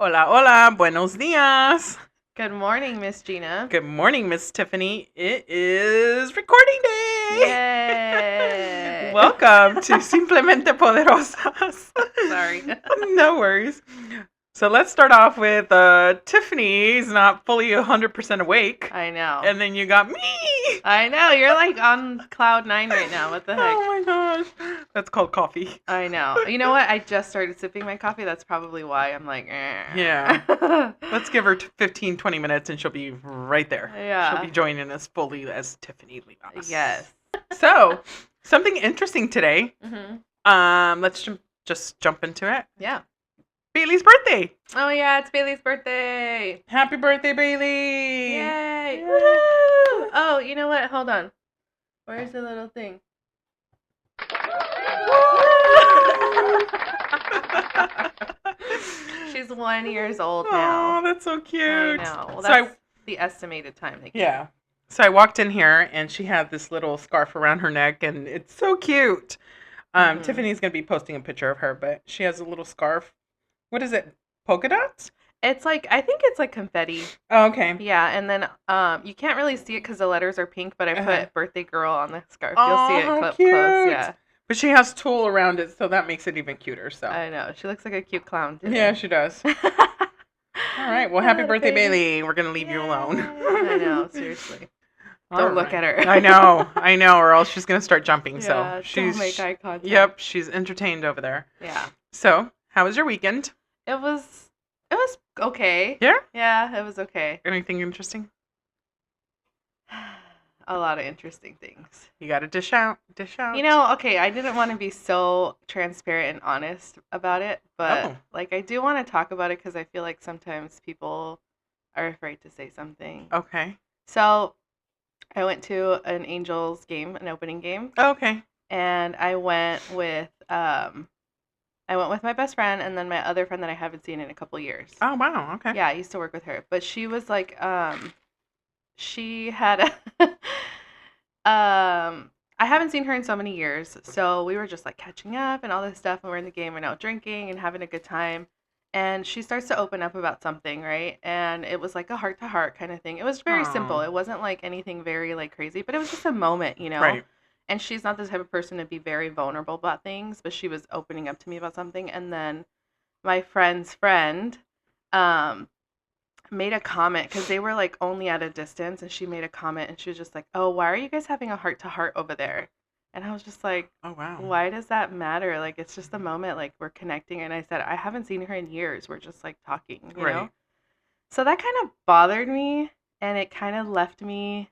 Hola, hola, buenos dias. Good morning, Miss Gina. Good morning, Miss Tiffany. It is recording day. Yay! Welcome to Simplemente Poderosas. Sorry. No worries. So let's start off with Tiffany's not fully 100% awake. I know. And then you got me. I know. You're like on cloud nine right now. What the heck? Oh my gosh. That's called coffee. I know. You know what? I just started sipping my coffee. That's probably why I'm like, Yeah. eh. Let's give her 15, 20 minutes and she'll be right there. She'll Yeah. be joining us fully as Tiffany Livas. Yes. So, something interesting today. hmm Let's just jump into it. Yeah. Bailey's birthday. Oh, yeah. It's Bailey's birthday. Happy birthday, Bailey. Yay. Yay. Woo! Oh, you know what? Hold on. Where's the little thing? She's 1 year old now. Oh, that's so cute. I know. Well, So that's the estimated time they keep. yeah. So I walked in here and she had this little scarf around her neck and it's so cute. Mhm. Tiffany's gonna be posting a picture of her, but she has a little scarf. What is it? Polka dots? It's like, I think it's like confetti. Oh, okay. Yeah, and then you can't really see it because the letters are pink, but I put Uh-huh. birthday girl on the scarf. Oh, You'll see it how close. cute. Yeah, But she has tulle around it, so that makes it even cuter. So I know. She looks like a cute clown. yeah, she does. All right. Well, happy Little birthday, baby. Bailey. We're gonna leave you alone. I know. Seriously. All Don't look right. at her. I know, or else she's gonna start jumping. Yeah, So she's don't make eye contact. Yep, she's entertained over there. Yeah. So, how was your weekend? It was okay. Yeah. Yeah, it was okay. Anything interesting? A lot of interesting things. You got to dish out. Dish out. You know, okay, I didn't want to be so transparent and honest about it, but Oh. like I do want to talk about it because I feel like sometimes people are afraid to say something. Okay. So I went to an Angels game, an opening game, Okay. and I went with my best friend and then my other friend that I haven't seen in a couple years. Oh wow. Okay. Yeah, I used to work with her, but she was like, she had I haven't seen her in so many years, so we were just like catching up and all this stuff, and we're in the game and out drinking and having a good time. And she starts to open up about something, right? And it was like a heart to heart kind of thing. It was very simple. Aw. It wasn't like anything very like crazy, but it was just a moment, you know? Right. And she's not the type of person to be very vulnerable about things, but she was opening up to me about something. And then my friend's friend um made a comment because they were like only at a distance, and she made a comment and she was just like, "Oh, why are you guys having a heart to heart over there?" And I was just like, Oh wow. why does that matter? Like, it's just a moment, like we're connecting. And I said, I haven't seen her in years, we're just like talking, you know? Right. So that kind of bothered me, and it kind of left me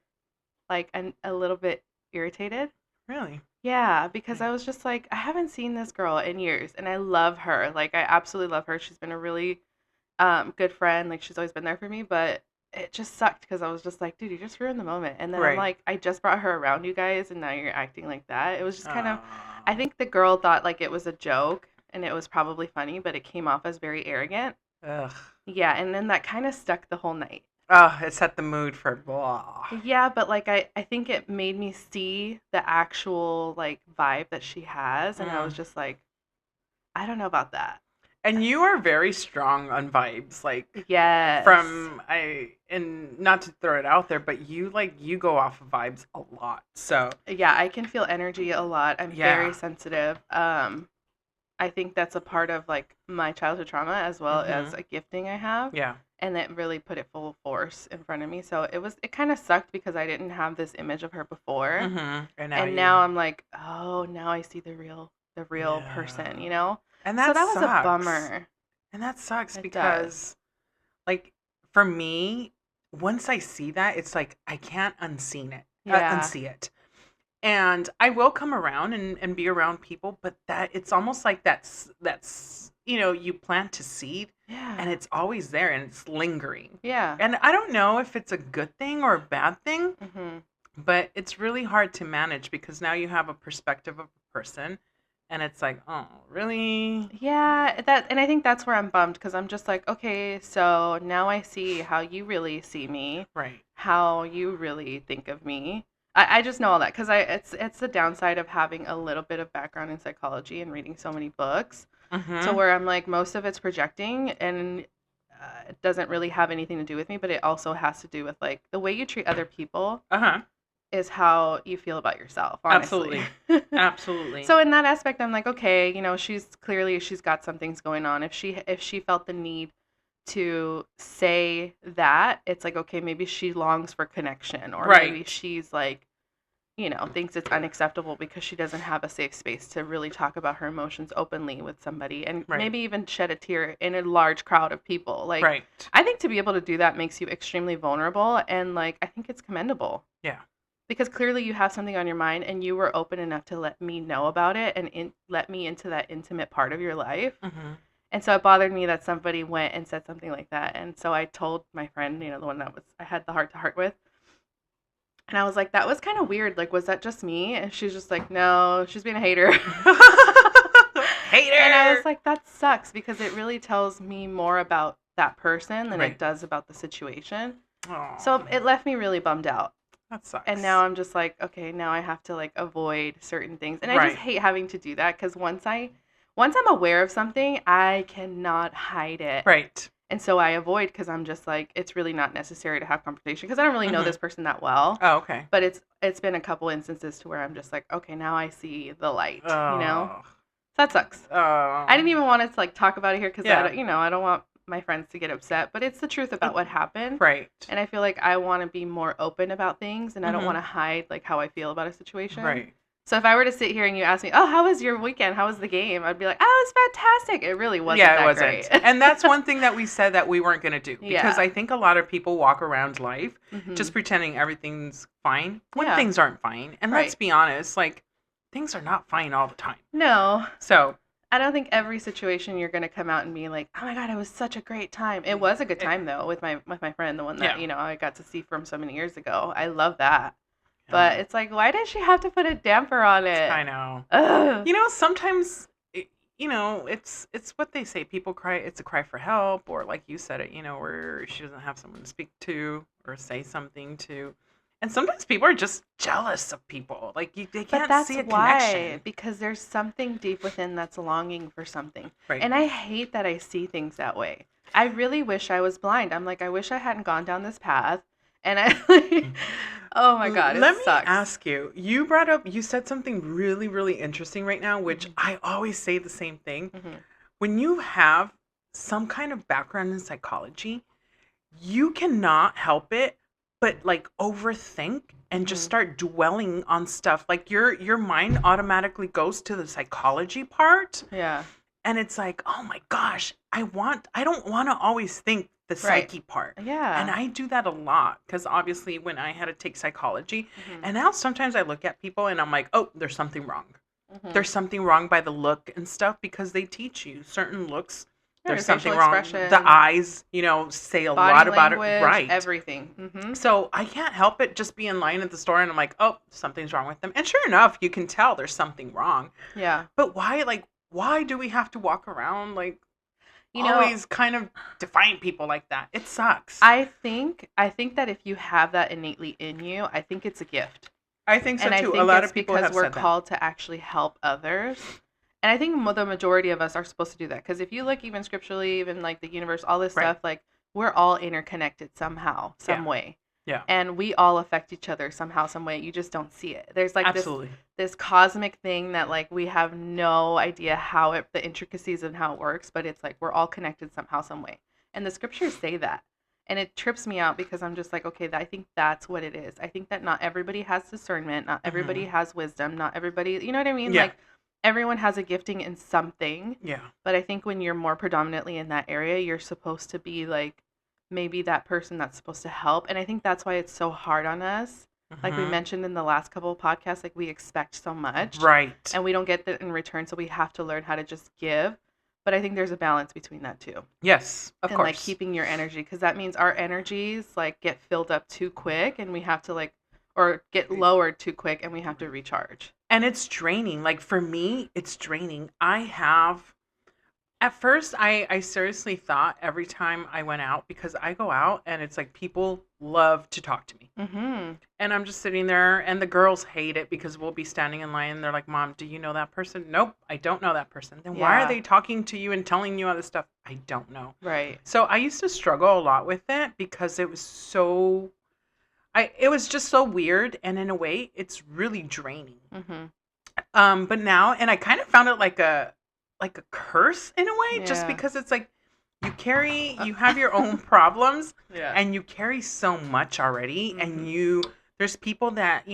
like a little bit irritated. Really. Yeah, because I was just like, I haven't seen this girl in years, and I love her. Like, I absolutely love her. She's been a really good friend. Like, she's always been there for me, but it just sucked because I was just like, dude, you just ruined the moment. And then I'm Right. like, I just brought her around you guys, and now you're acting like that. It was just kind of, I Aw. think the girl thought like it was a joke, and it was probably funny, but it came off as very arrogant. Ugh. Yeah, and then that kind of stuck the whole night. Oh, it set the mood for blah. Yeah, but like I think it made me see the actual like vibe that she has, and I was Mm. just like, I don't know about that. And you are very strong on vibes, like Yes. from and not to throw it out there, but you go off of vibes a lot. So Yeah, I can feel energy a lot. I'm Yeah. very sensitive. I think that's a part of like my childhood trauma as well as a gifting I have. yeah, And it really put it full force in front of me. So it kind of sucked because I didn't have this image of her before. and And now I'm like, oh, now I see the real person, you know? and So that that was a sucks. bummer. And that sucks It because, like, for me, once I see that, it's like I can't unseen it, Yeah. unsee it. And I will come around and be around people, but that it's almost like that's you plant a seed and Yeah. it's always there and it's lingering. Yeah. And I don't know if it's a good thing or a bad thing, hmm but it's really hard to manage because now you have a perspective of a person and it's like, oh, really? Yeah, and I think that's where I'm bummed because I'm just like, okay, so now I see how you really see me, Right. how you really think of me. I just know all that because it's the downside of having a little bit of background in psychology and reading so many books. So Mm-hmm. where I'm like most of it's projecting, and it doesn't really have anything to do with me, but it also has to do with like the way you treat other people Uh-huh. is how you feel about yourself, honestly. Absolutely. Absolutely. So in that aspect, I'm like, okay, she's got some things going on. If she felt the need to say that, it's like, okay, maybe she longs for connection, or maybe Right. she's like, thinks it's unacceptable because she doesn't have a safe space to really talk about her emotions openly with somebody, and Right. maybe even shed a tear in a large crowd of people. Like, Right. I think to be able to do that makes you extremely vulnerable, and like, I think it's commendable. Yeah. Because clearly you have something on your mind and you were open enough to let me know about it and let me into that intimate part of your life. Mm-hmm. And so it bothered me that somebody went and said something like that. And so I told my friend, the one that I had the heart to heart with. And I was like, that was kind of weird. Like, was that just me? And she's just like, no, she's being a hater. Hater. And I was like, that sucks, because it really tells me more about that person than Right. it does about the situation. Aw, So it left me really bummed out. that sucks. And now I'm just like, okay, now I have to like avoid certain things. And I Right. just hate having to do that, because once I'm aware of something, I cannot hide it. Right. And so I avoid, because I'm just like, it's really not necessary to have conversation, because I don't really know Mhm. this person that well. Oh, okay. But it's been a couple instances to where I'm just like, okay, now I see the light, Oh. So that sucks. Oh. I didn't even want to like talk about it here, because Yeah. I don't want my friends to get upset, but it's the truth about what happened. Right. And I feel like I want to be more open about things, and I don't Mhm. want to hide like how I feel about a situation. Right. So if I were to sit here and you ask me, "Oh, how was your weekend? How was the game?" I'd be like, "Oh, it was fantastic." It really wasn't Yeah, it that wasn't. great. And that's one thing that we said that we weren't going to do, because Yeah. I think a lot of people walk around life Mhm. just pretending everything's fine when Yeah. things aren't fine. And let's Right. be honest, like, things are not fine all the time. No, So, I don't think every situation you're gonna come out and be like, "Oh my god, it was such a great time." It was a good time though, with my friend, the one that Yeah. I got to see from so many years ago. I love that. But it's like, why did she have to put a damper on it? I know. Ugh. Sometimes, it's what they say. People cry. It's a cry for help, or like you said it, where she doesn't have someone to speak to or say something to. And sometimes people are just jealous of people. Like, they But can't that's see a why, connection. because there's something deep within that's longing for something. Right. And I hate that I see things that way. I really wish I was blind. I'm like, I wish I hadn't gone down this path. And oh my God, Let it me sucks. ask you. You said something really, really interesting right now, which I always say the same thing. Mhm. When you have some kind of background in psychology, you cannot help it but like overthink and just Mhm. start dwelling on stuff. Like your mind automatically goes to the psychology part, Yeah. and it's like, oh my gosh, I don't want to always think the Right. psyche part. Yeah. And I do that a lot, because obviously when I had to take psychology, Mhm. and now sometimes I look at people and I'm like, oh, there's something wrong. Mhm. There's something wrong by the look and stuff, because they teach you certain looks. Yeah, There's your something facial wrong. expression, The eyes, say a body lot about it. language, Right. everything. Mm-hmm. So I can't help it just be in line at the store and I'm like, oh, something's wrong with them. And sure enough, you can tell there's something wrong. Yeah. But why do we have to walk around like You know, always kind of define people like that? It sucks. I think that if you have that innately in you, I think it's a gift. I think so And I too. think A lot it's of people because have we're said that. called to actually help others. And I think the majority of us are supposed to do that. Because if you look even scripturally, even like the universe, all this Right. stuff, like we're all interconnected somehow, some Yeah. way. Yeah. And we all affect each other somehow, some way. You just don't see it. There's like Absolutely. this cosmic thing that like we have no idea how the intricacies and how it works, but it's like we're all connected somehow, some way. And the scriptures say that. And it trips me out, because I'm just like, okay, I think that's what it is. I think that not everybody has discernment, not everybody has wisdom, not everybody, you know what I mean? Yeah. Like everyone has a gifting in something. Yeah. But I think when you're more predominantly in that area, you're supposed to be like maybe that person that's supposed to help. And I think that's why it's so hard on us. Like we Mhm. mentioned in the last couple of podcasts, like we expect so much. Right. And we don't get that in return, so we have to learn how to just give. But I think there's a balance between that too. Yes, of And course. like keeping your energy, because that means our energies like get filled up too quick and we have to like, or get lowered too quick and we have to recharge. And it's draining. Like for me, it's draining. At first, I seriously thought every time I went out, because I go out and it's like people love to talk to me. Mhm. And I'm just sitting there, and the girls hate it because we'll be standing in line and they're like, Mom, do you know that person? Nope, I don't know that person. Then why are Yeah. they talking to you and telling you all this stuff? I don't know. Right. So I used to struggle a lot with it because it was so, it was just so weird. And in a way, it's really draining. Mhm. But now, and I kind of found it like a curse in a way, just Yeah. because it's like you have your own problems Yeah. and you carry so much already, and Mhm. there's people that,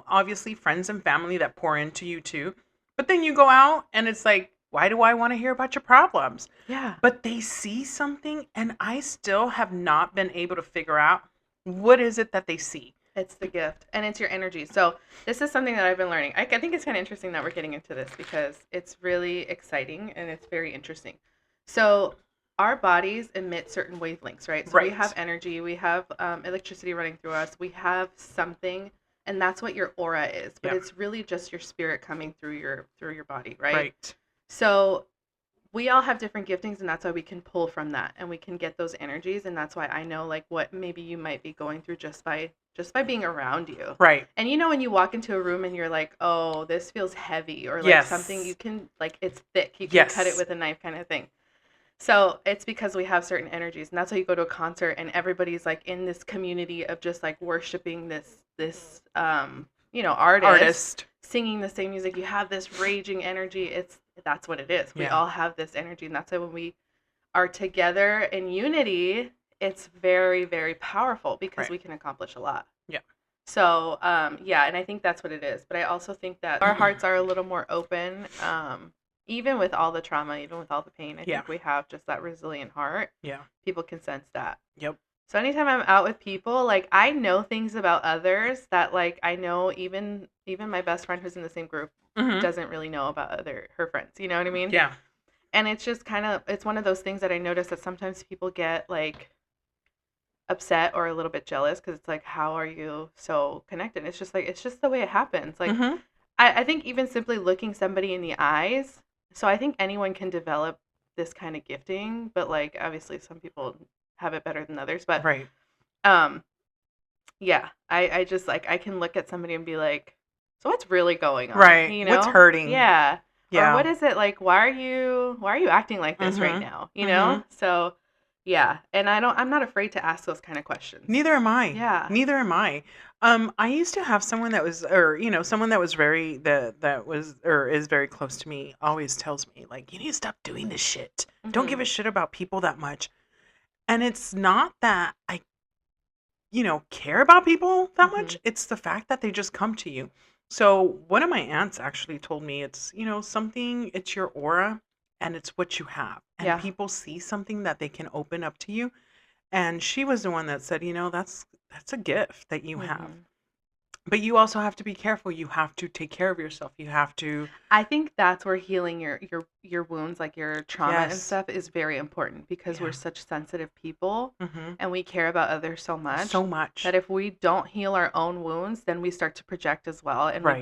obviously friends and family that pour into you too. But then you go out and it's like, why do I want to hear about your problems? Yeah. But they see something, and I still have not been able to figure out what is it that they see. It's the gift and it's your energy. So, this is something that I've been learning. I think it's kind of interesting that we're getting into this because it's really exciting and it's very interesting. So, our bodies emit certain wavelengths, right? So, we have Right. energy, we have electricity running through us, we have something, and that's what your aura is. But Yeah. it's really just your spirit coming through your body, right? Right. So, we all have different giftings, and that's why we can pull from that and we can get those energies, and that's why I know like what maybe you might be going through just by being around you. Right. And when you walk into a room and you're like, oh, this feels heavy, or like something, you Yes. can like it's thick, you can cut it Yes. with a knife kind of thing. So it's because we have certain energies, and that's why you go to a concert and everybody's like in this community of just like worshiping this artist Artist. singing the same music. You have this raging energy. That's what it is. We Yeah. all have this energy, and that's why when we are together in unity, it's very, very powerful because Right. we can accomplish a lot. Yeah. So, yeah, and I think that's what it is. But I also think that our hearts are a little more open, even with all the trauma, even with all the pain. I Yeah. think we have just that resilient heart. Yeah. People can sense that. Yep. So anytime I'm out with people, like I know things about others that like I know even my best friend who's in the same group Hmm. doesn't really know about her friends. You know what I mean? Yeah. And it's just it's one of those things that I notice that sometimes people get like upset or a little bit jealous because it's like, how are you so connected? It's just like it's just the way it happens. Like Hmm. I think even simply looking somebody in the eyes. So I think anyone can develop this kind of gifting, but like obviously some people have it better than others. But Right. um yeah, I just like I can look at somebody and be like, so what's really going on? Right. What's hurting? Yeah. Or Yeah. what is it like, why are you acting like this right Hmm. now? Hmm. So yeah. And I'm not afraid to ask those kind of questions. Neither am I. Yeah. Neither am I. I used to have someone that was, or someone that was that was or is very close to me. Always tells me like, you need to stop doing this shit. Don't give Mhm. a shit about people that much. And it's not that I, care about people that much. Mhm. It's the fact that they just come to you. So one of my aunts actually told me it's, something, it's your aura and it's what you have. And Yeah. people see something that they can open up to you. And she was the one that said, that's a gift that you have. Mhm. But you also have to be careful. You have to take care of yourself. You have to, I think that's where healing your wounds, like your trauma and yes. stuff, is very important because we're Yeah. such sensitive people Hmm. and we care about others so much So much. that if we don't heal our own wounds, then we start to project as well, and Right.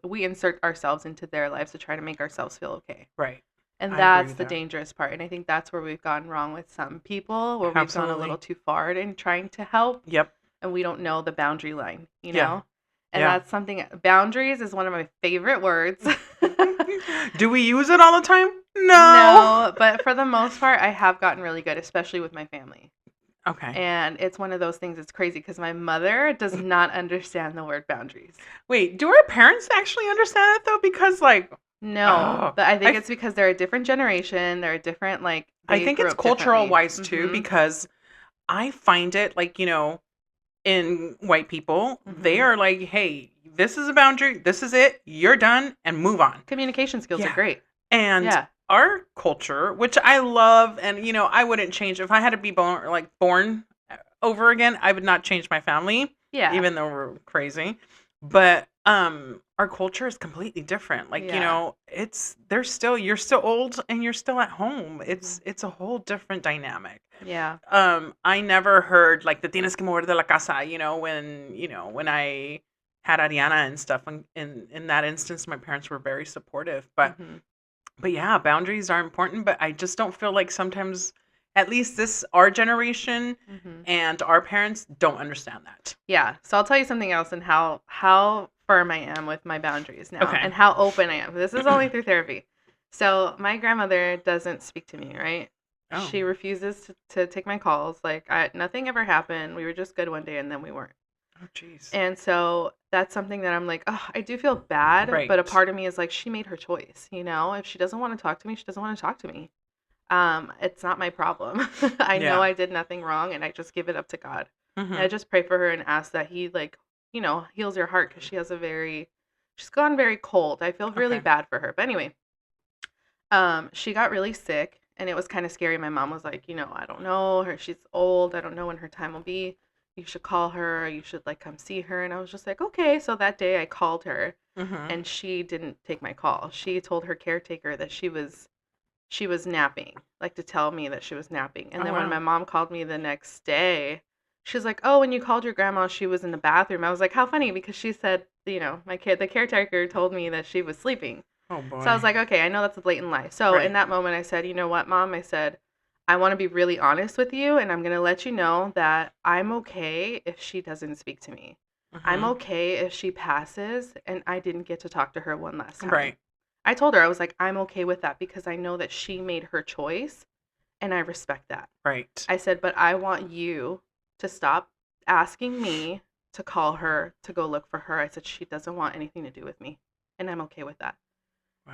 we insert ourselves into their lives to try to make ourselves feel okay. Right. And I agree that's with the that. dangerous part. And I think that's where we've gone wrong with some people, where we've gone a little Absolutely. too far in trying to help Yep. and we don't know the boundary line, Yeah. And Yeah. that's something, boundaries is one of my favorite words. Do we use it all the time? No. No, but for the most part, I have gotten really good, especially with my family. Okay. And it's one of those things that's crazy because my mother does not understand the word boundaries. Wait, do our parents actually understand it though? Because No, oh, but I think it's because they're a different generation. They're a different, like, I they think grew it's up cultural differently. wise too, because I find it like, in white people, they Mhm. are like, hey, this is a boundary, this is it, you're done, and move on. Communication skills are Yeah. great. And Yeah. our culture, which I love, and I wouldn't change if I had to be born over again, I would not change my family, Yeah. even though we're crazy. But our culture is completely different. Like, Yeah. you're still old and you're still at home. It's a whole different dynamic. Yeah. I never heard like the tienes que mover de la casa, when I had Ariana and stuff. In that instance, my parents were very supportive. But Mhm. But yeah, boundaries are important, but I just don't feel like sometimes, at least this our generation Hmm. and our parents don't understand that. Yeah. So I'll tell you something else and how firm I am with my boundaries now Okay. and how open I am. This is only through therapy. So my grandmother doesn't speak to me, right? Oh. She refuses to take my calls. Like nothing ever happened. We were just good one day and then we weren't. Oh, jeez. And so that's something that I'm like, oh, I do feel bad, but a Right. part of me is like, she made her choice. If she doesn't want to talk to me, she doesn't want to talk to me. It's not my problem. I know Yeah. I did nothing wrong, and I just give it up to God. And I Mhm. just pray for her and ask that He, like, heals her heart because she's gone very cold. I feel really Okay. bad for her. But anyway, she got really sick, and it was kind of scary. My mom was like, I don't know her. She's old. I don't know when her time will be. You should call her. You should like come see her. And I was just like, okay. So that day I called her, Mhm. and she didn't take my call. She told her caretaker that she was napping, like to tell me that she was napping. And Oh then when my wow. mom called me the next day, she's like, "Oh, when you called your grandma, she was in the bathroom." I was like, "How funny," because she said, the caretaker told me that she was sleeping. Oh So I was boy. like, "Okay, I know that's a blatant lie." So in Right. that moment, I said, "You know what, Mom?" I said, "I want to be really honest with you, and I'm gonna let you know that I'm okay if she doesn't speak to me. I'm Mhm. okay if she passes and I didn't get to talk to her one last time." Right. I told her, I was like, I'm okay with that because I know that she made her choice and I respect that. Right. I said, but I want you to stop asking me to call her to go look for her. I said, she doesn't want anything to do with me. And I'm okay with that.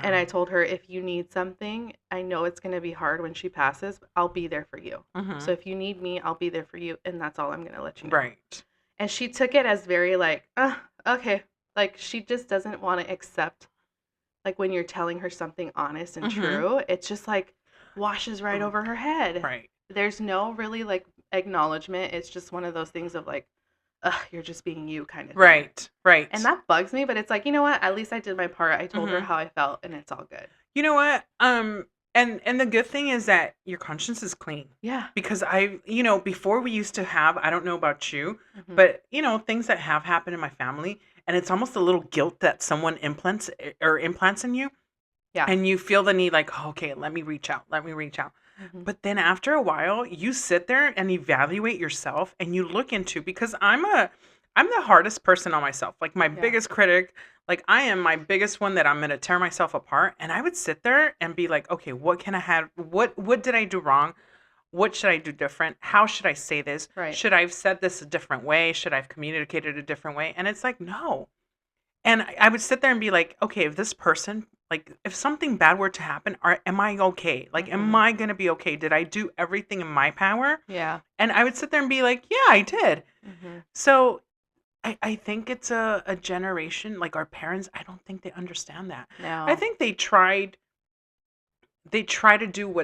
And I Wow. told her, if you need something, I know it's going to be hard when she passes. I'll be there for you. So Mhm. if you need me, I'll be there for you. And that's all I'm going to let you know. Right. And she took it as very like, okay. Like she just doesn't want to accept like when you're telling her something honest and Mhm. true, it's just like washes right over her head. Right. There's no really like acknowledgement. It's just one of those things of like, ugh, you're just being you kind of thing. Right. And Right. that bugs me, but it's like, you know what? At least I did my part. I told her Mhm. how I felt and it's all good. You know what? And the good thing is that your conscience is clean. Yeah. Because before we used to have, I don't know about you, Hmm. but things that have happened in my family, and it's almost a little guilt that someone implants in you, Yeah. and you feel the need like, "Oh, okay, let me reach out. Let me reach out." Hmm. But then after a while, you sit there and evaluate yourself and you look into because I'm the hardest person on myself. Like my Yeah. biggest critic, like I am my biggest one that I'm going to tear myself apart and I would sit there and be like, "Okay, what can I have what did I do wrong? What should I do different? How should I say this? Right. Should I have said this a different way? Should I have communicated a different way?" And it's like, "No." And I would sit there and be like, "Okay, if this person, like, if something bad were to happen, am I okay? Like, am Hmm. I gonna be okay? Did I do everything in my power?" Yeah. And I would sit there and be like, "Yeah, I did." Hmm. So I think it's a generation like our parents. I don't think they understand that. I No. think they try to do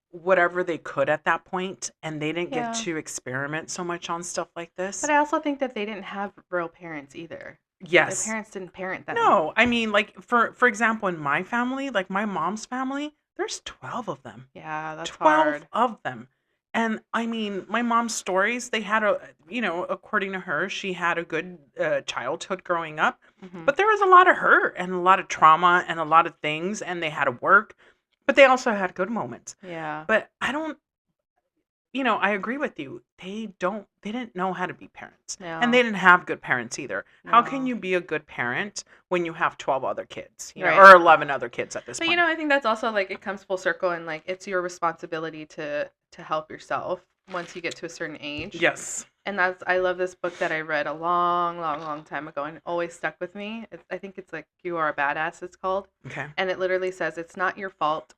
whatever they could at that point, and they didn't get Yeah. to experiment so much on stuff like But this. I also think that they didn't have real parents either. Their Yes, parents didn't parent them. no, I mean, like, for example, in my family, like, my mom's family, there's 12 of them. Yeah, that's 12 hard. of them. And, I mean, my mom's stories, they had according to her, she had a good, childhood growing up, Hmm. but there was a lot of hurt and a lot of trauma and a lot of things, and they had to work, but they also had good moments. Yeah. But I agree with you. They didn't know how to be parents. And No. they didn't have good parents either. How can No. you be a good parent when you have 12 other kids, Right. or 11 other kids at this But point? I think that's also like it comes full circle and like it's your responsibility to help yourself once you get to a certain age. Yes. And I love this book that I read a long, long, long time ago and it always stuck with me. I think it's like You Are a Badass it's called. Okay. And it literally says it's not your fault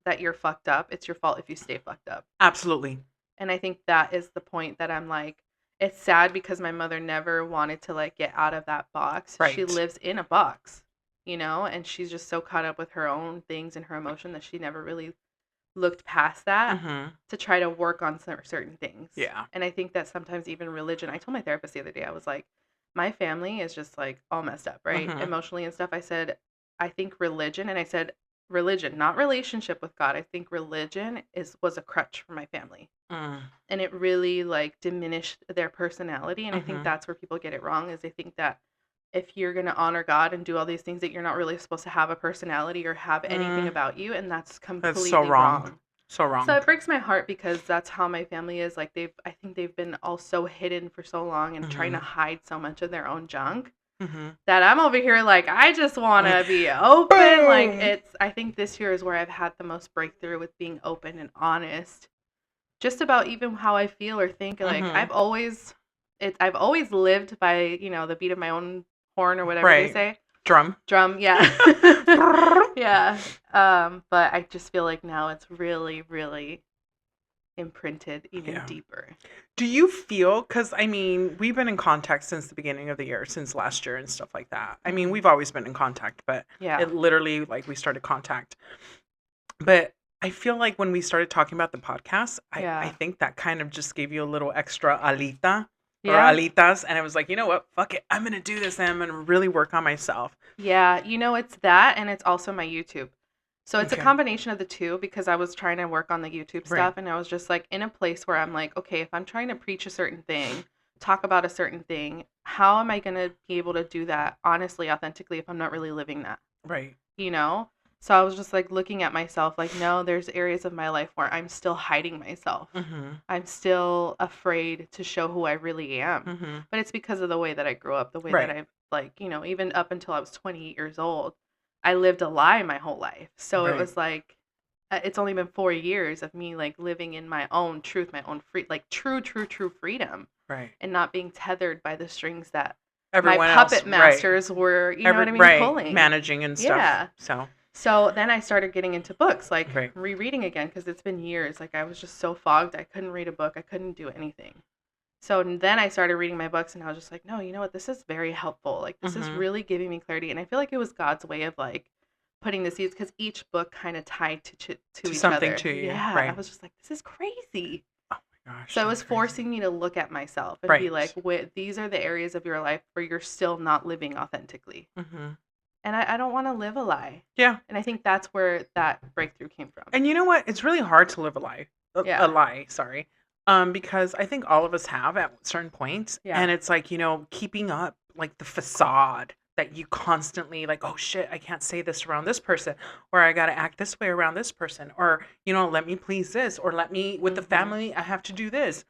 that you're fucked up. It's your fault if you stay fucked up. Absolutely. And I think that is the point that I'm like, it's sad because my mother never wanted to like get out of that box. She Right. lives in a box, and she's just so caught up with her own things and her emotion that she never really looked past that Mhm. to try to work on certain things. Yeah. And I think that sometimes even religion, I told my therapist the other day, I was like, my family is just like all messed up, right? Mhm. Emotionally and stuff. I said, I think religion, and I said, religion, not relationship with God. I think religion was a crutch for my family Mm. and it really like diminished their personality and I think Mhm. that's where people get it wrong is they think that if you're going to honor God and do all these things, that you're not really supposed to have a personality or have anything Mm, about you, and that's that's so completely wrong. wrong. So So wrong. it breaks my heart because that's how my family is. Like I think they've been all so hidden for so long and trying to Mm-hmm. hide so much of their own junk Mm-hmm. that I'm over here like I just want to be open. Like Boom. I think this year is where I've had the most breakthrough with being open and honest, just about even how I feel or think. Like Mm-hmm. I've always lived by, the beat of my own horn or whatever they Right. say. Drum. Drum, yeah. Yeah. But I just feel like now it's really, really imprinted even Yeah. deeper. Do you feel, because I mean, we've been in contact since the beginning of the year, since last year and stuff like that. I mean, Mhm. we've always been in contact, but Yeah. it literally, like, we started contact. But I feel like when we started talking about the podcast, I Yeah. think that kind of just gave you a little extra alita or Yeah. alitas. And I was like, you know what? Fuck it. I'm going to do this and I'm going to really work on myself. Yeah, it's that and it's also my YouTube. So it's a Okay. combination of the two because I was trying to work on the YouTube Right. stuff and I was just like in a place where I'm like, okay, if I'm trying to preach a certain thing, talk about a certain thing, how am I going to be able to do that honestly, authentically if I'm not really living that? Right. You know? So I was just like looking at myself like, no, there's areas of my life where I'm still hiding myself. Mm-hmm. I'm still afraid to show who I really am. Mm-hmm. But it's because of the way that I grew up, the way that Right. I've like, even up until I was 28 years old, I lived a lie my whole life. So it Right. was like it's only been 4 years of me like living in my own truth, my own free like true freedom Right. and not being tethered by the strings that my Everyone else. puppet Right. masters were, you know what I mean, Right. pulling. Managing and stuff. Yeah. So, So then I started getting into books, like right. rereading again, because it's been years. Like I was just so fogged, I couldn't read a book, I couldn't do anything. So then I started reading my books, and I was just like, no, you know what? This is very helpful. Like this is Mm-hmm. really giving me clarity, and I feel like it was God's way of like putting the seeds, because each book kind of tied to To each something other. to you. Yeah, I Right. was just like, this is crazy. Oh my gosh. So it That's was crazy. forcing me to look at myself and be Right. like, these are the areas of your life where you're still not living authentically. Mm-hmm. And I don't want to live a lie. Yeah. And I think that's where that breakthrough came from. And you know what? It's really hard to live a lie. A Yeah. lie, sorry. Because I think all of us have at certain points. Yeah. And it's like, keeping up like the facade that you constantly like, oh shit, I can't say this around this person, or I gotta act this way around this person, or let me please this, or let me with the Mm-hmm. family, I have to do this.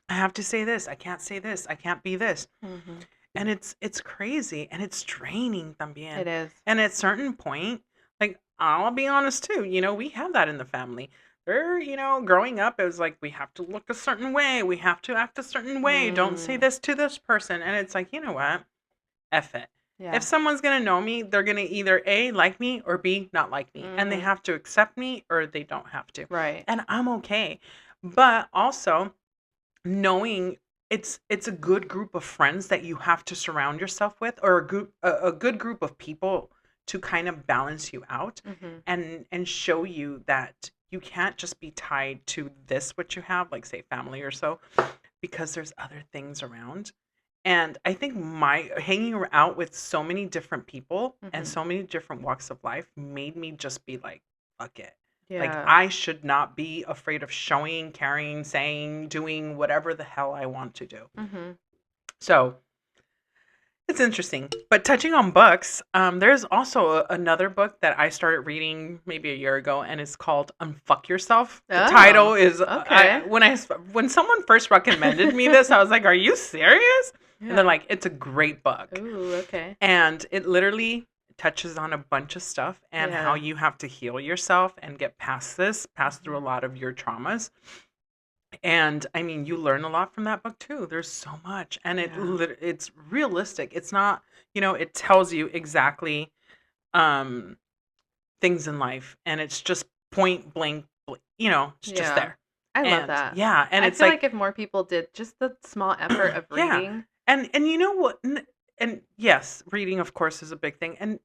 I have to say this. I can't say this. I can't be this. Mm-hmm. And it's crazy and it's draining también. It is. And at a certain point, like I'll be honest too, we have that in the family. They're, growing up, it was like we have to look a certain way, we have to act a certain way. Don't say Mm. this to this person. And it's like, you know what? F it. Yeah. If someone's gonna know me, they're gonna either A, like me, or B, not like me. And they Mhm. have to accept me or they don't have to. Right. And I'm okay. But also knowing it's a good group of friends that you have to surround yourself with, or a good group of people to kind of balance you out Mm-hmm. and show you that you can't just be tied to this what you have, like say family or so, because there's other things around. And I think my hanging out with so many different people and Mm-hmm. so many different walks of life made me just be like, fuck it. Like, Yeah. I should not be afraid of showing, carrying, saying, doing whatever the hell I want to do. Mm-hmm. So it's interesting. But touching on books, there's also another book that I started reading maybe a year ago, and it's called "Unfuck Yourself." The title is okay. when someone first recommended me this, I was like, "Are you serious?" Yeah. And they're like, "It's a great book." Ooh, okay. And it literally touches on a bunch of stuff and Yeah. how you have to heal yourself and get past this, pass through a lot of your traumas. And I mean, you learn a lot from that book too. There's so much, and Yeah. it's realistic. It's not, it tells you exactly um things in life, and it's just point blank, it's just Yeah. there. I love And that. yeah, and I it's feel like like if more people did just the small effort of yeah. reading. And you know what? And yes, reading of course is a big thing, and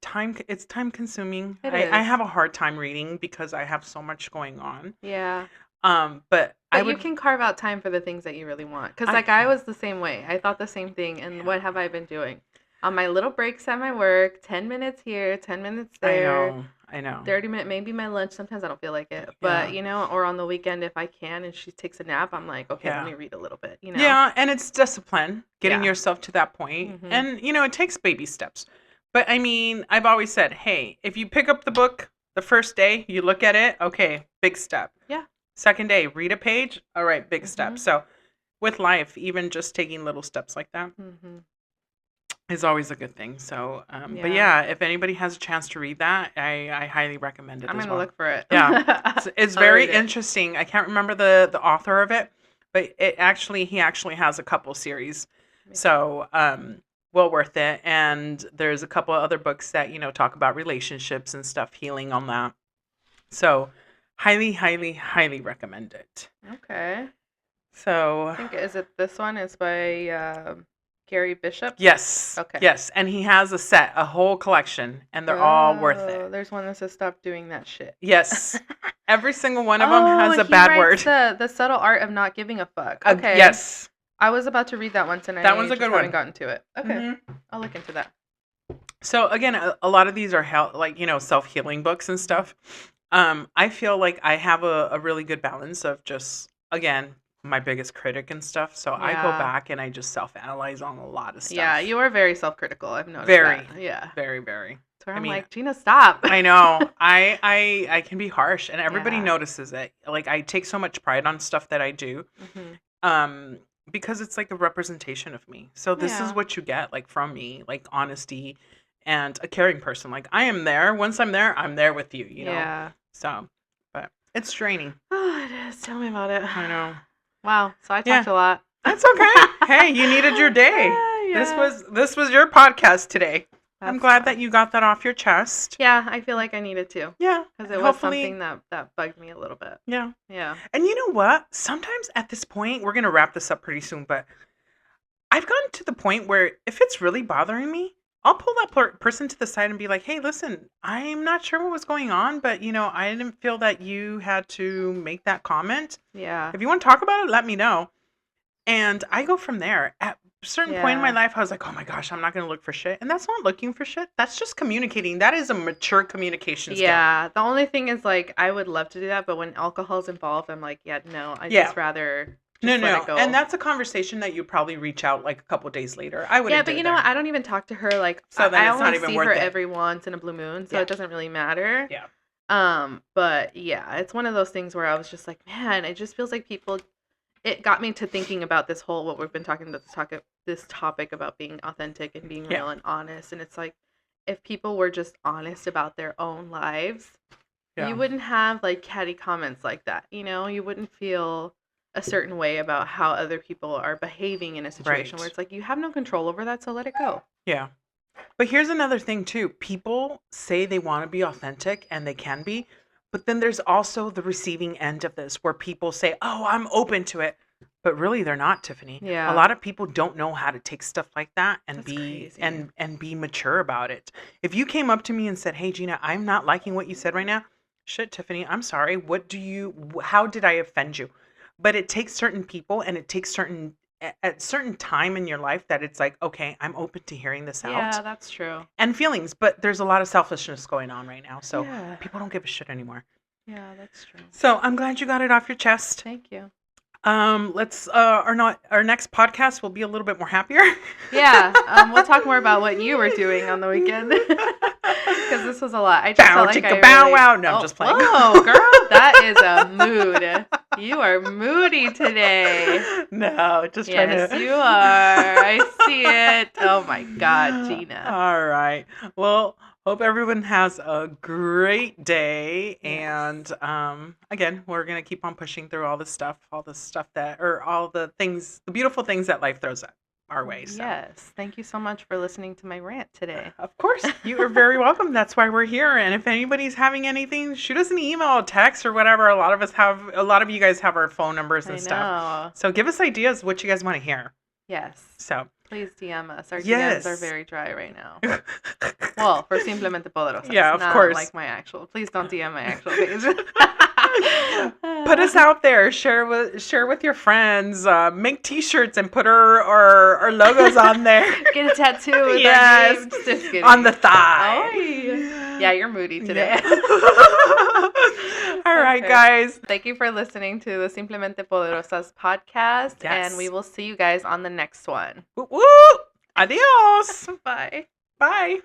it's time consuming. It I is. have a hard time reading because I have so much going on. Yeah. But I But you would can carve out time for the things that you really want. Because, I like, I was the same way. I thought the same thing. And yeah. what have I been doing? On my little breaks at my work, 10 minutes here, 10 minutes there, I know. 30 minutes, maybe my lunch. Sometimes I don't feel like it. But, Yeah, or on the weekend if I can and she takes a nap, I'm like, okay, let yeah. me read a little bit, Yeah, and it's discipline, getting Yeah. yourself to that point. Mhm. And, it takes baby steps. But I mean, I've always said, hey, if you pick up the book the first day, you look at it, okay, big step. Yeah. Second day, read a page, all right, big step. Mhm. So with life, even just taking little steps like that Mhm. is always a good thing. So, but Yeah. yeah, if anybody has a chance to read that, I highly recommend it I'm as going to well. look for it. Yeah, it's I'll very read it. interesting. I can't remember the author of it, but he actually has a couple series, so well worth it. And there's a couple other books that talk about relationships and stuff, healing on that. So, highly, highly, highly recommend it. Okay. So, I think, is it this one? It's by Gary Bishop? yes, Okay. yes, and he has a whole collection, and they're all worth it. There's one that says stop doing that shit. Yes, every single one of them has a he bad writes word. the subtle art of not giving a fuck. Okay. Yes, I was about to read that once and that I one's a just good haven't one. gotten to it. Okay. Mhm. I'll look into that. So again, a lot of these are self-healing books and stuff. I feel like I have a really good balance of just, again, my biggest critic and stuff. So I go Yeah. back and I just self-analyze on a lot of stuff. Yeah, you are very self-critical. I've noticed Very, that. Yeah. very, very. That's where I I'm mean, like, Gina, stop. I know. I can be harsh, and everybody Yeah. notices it. Like, I take so much pride on stuff that I do. Mhm. Because it's like a representation of me. So this is Yeah. what you get, like, from me, like honesty and a caring person. Like, I am there. Once I'm there with you, Yeah. So, but it's draining. Oh, it is. Tell me about it. I know. Wow. So I Yeah. talked a lot. That's okay. Hey, you needed your day. Yeah. This was your podcast today. I'm That's glad fine. that you got that off your chest. Yeah, I feel like I needed to. Yeah. Because it was Hopefully, something that bugged me a little bit. yeah. Yeah. And you know what? Sometimes at this point, we're going to wrap this up pretty soon, but I've gotten to the point where if it's really bothering me, I'll pull that person to the side and be like, hey, listen, I'm not sure what was going on, but I didn't feel that you had to make that comment. Yeah. If you want to talk about it, let me know. And I go from there. At a certain point in my Yeah. life, I was like, oh my gosh, I'm not going to look for shit. And that's not looking for shit. That's just communicating. That is a mature communication skill. Yeah. The only thing is, like, I would love to do that, but when alcohol's involved, I'm like, yeah, no, I'd Yeah. just rather No, just let no. it go. And that's a conversation that you probably reach out like a couple days later. I would. Yeah, but you know what? I don't even talk to her. Like, So then I it's not only even see worth her it. every once in a blue moon, so Yeah. it doesn't really matter. Yeah. But yeah, it's one of those things where I was just like, man, it just feels like people. It got me to thinking about this whole what we've been talking about, this topic about being authentic and being real and honest. And it's like, if people were just honest about their own lives, Yeah. you wouldn't have like catty comments like that. You wouldn't feel a certain way about how other people are behaving in a situation Right. where it's like you have no control over that, so let it go. Yeah. But here's another thing too. People say they want to be authentic and they can be, but then there's also the receiving end of this where people say, "Oh, I'm open to it." But really they're not, Tiffany. Yeah. A lot of people don't know how to take stuff like that and That's be crazy. and be mature about it. If you came up to me and said, "Hey Gina, I'm not liking what you said right now." Shit, Tiffany, I'm sorry. How did I offend you? But it takes certain people and it takes at certain time in your life that it's like, okay, I'm open to hearing this Yeah, out that's true. and feelings, but there's a lot of selfishness going on right now. So Yeah. people don't give a shit anymore. Yeah, that's true. So I'm glad you got it off your chest. Thank you. Let's our next podcast will be a little bit more happier. Yeah, we'll talk more about what you were doing on the weekend because this was a lot. I just felt like I bow really... wow. No, I'm just playing. Whoa, girl, that is a mood. You are moody today. No, just trying Yes, to. you are. I see it. Oh my God, Gina. All right. Well, hope everyone has a great day. Yes. And again, we're gonna keep on pushing through all the stuff all the things, the beautiful things that life throws at our way. So. Yes. Thank you so much for listening to my rant today. Of course, you are very welcome. That's why we're here. And if anybody's having anything, shoot us an email, text, or whatever. A lot of you guys have our phone numbers and stuff. So give us ideas what you guys want to hear. Yes. So please DM us. Our Yes. DMs are very dry right now. Well, for Simplemente Poderosas. Yeah, of not course. like my actual. Please don't DM my actual page. Put us out there. Share with your friends. Make T-shirts and put our logos on there. Get a tattoo with yes. our names. Just kidding. On the thigh. Oh, yeah, you're moody today. Yeah. All right, guys. Thank you for listening to the Simplemente Poderosas podcast, and we will see you guys on the next one. Woo! Adios. Bye. Bye.